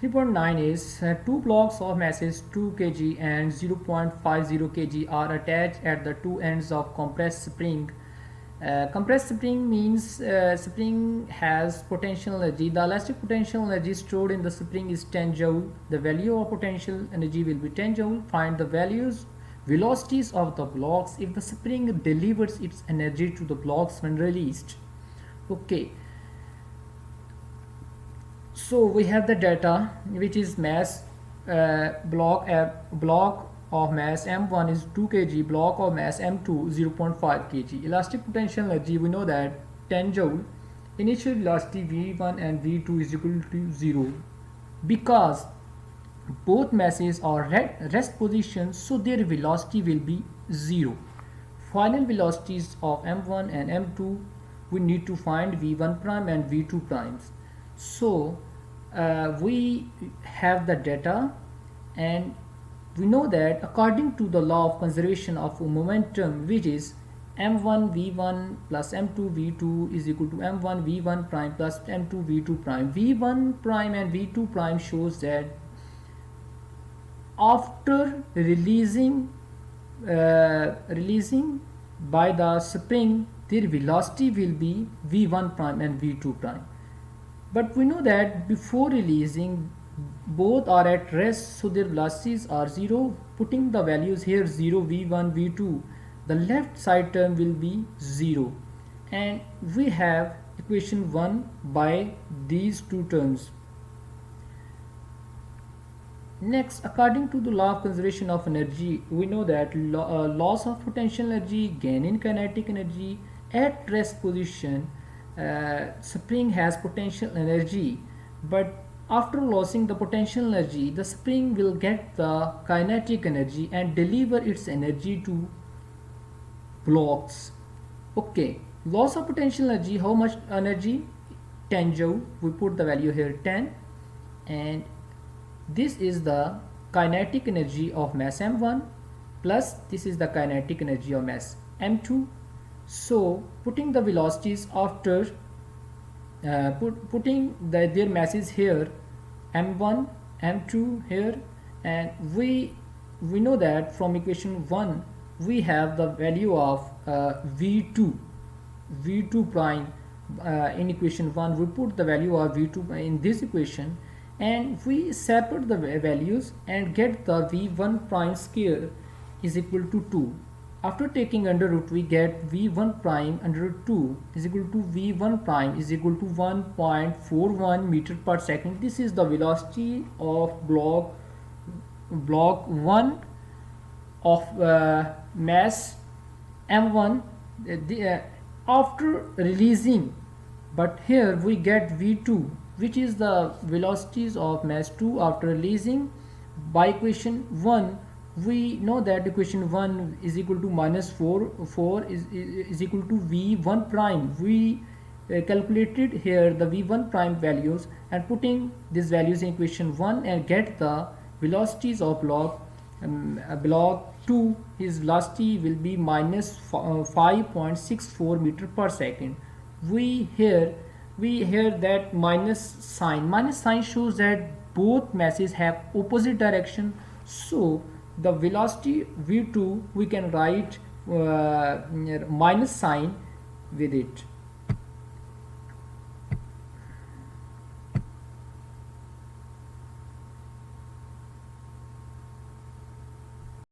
3.9 is two blocks of masses 2 kg and 0.50 kg are attached at the two ends of compressed spring. Compressed spring means spring has potential energy. The elastic potential energy stored in the spring is 10 joule. The value of potential energy will be 10 joule. Find the velocities of the blocks if the spring delivers its energy to the blocks when released. Okay, so we have the data, which is mass block of mass m1 is 2 kg, block of mass m2 0.5 kg. Elastic potential energy, we know that 10 joule. Initial velocity v1 and v2 is equal to 0 because both masses are at rest position, so their velocity will be 0. Final velocities of m1 and m2, we need to find v1 prime and v2 primes. So we have the data, and we know that according to the law of conservation of momentum, which is m1 v1 plus m2 v2 is equal to m1 v1 prime plus m2 v2 prime. v1 prime and v2 prime shows that after releasing by the spring, their velocity will be v1 prime and v2 prime. But we know that before releasing, both are at rest, so their velocities are 0. Putting the values here 0, v1, v2, the left side term will be 0, and we have equation 1 by these two terms. Next, according to the law of conservation of energy, we know that loss of potential energy, gain in kinetic energy. At rest position, spring has potential energy, but after losing the potential energy, the spring will get the kinetic energy and deliver its energy to blocks. Okay, loss of potential energy, how much energy? 10 joule. We put the value here 10, and this is the kinetic energy of mass m1 plus this is the kinetic energy of mass m2. So putting the velocities after putting their masses here, m1 m2 here, and we know that from equation 1 we have the value of v2 prime in equation 1. We put the value of v2 in this equation, and we separate the values and get the v1 prime square is equal to 2. After taking under root, we get v1 prime under root 2 is equal to v1 prime is equal to 1.41 meter per second. This is the velocity of block 1 of mass m1 after releasing. But here we get v2, which is the velocities of mass 2 after releasing. By equation 1, we know that equation 1 is equal to minus 4 is equal to v1 prime. We calculated here the v1 prime values and putting these values in equation 1 and get the velocities of block 2. His velocity will be minus 5.64 meter per second. We hear that minus sign shows that both masses have opposite direction, so the velocity v2 we can write minus sign with it.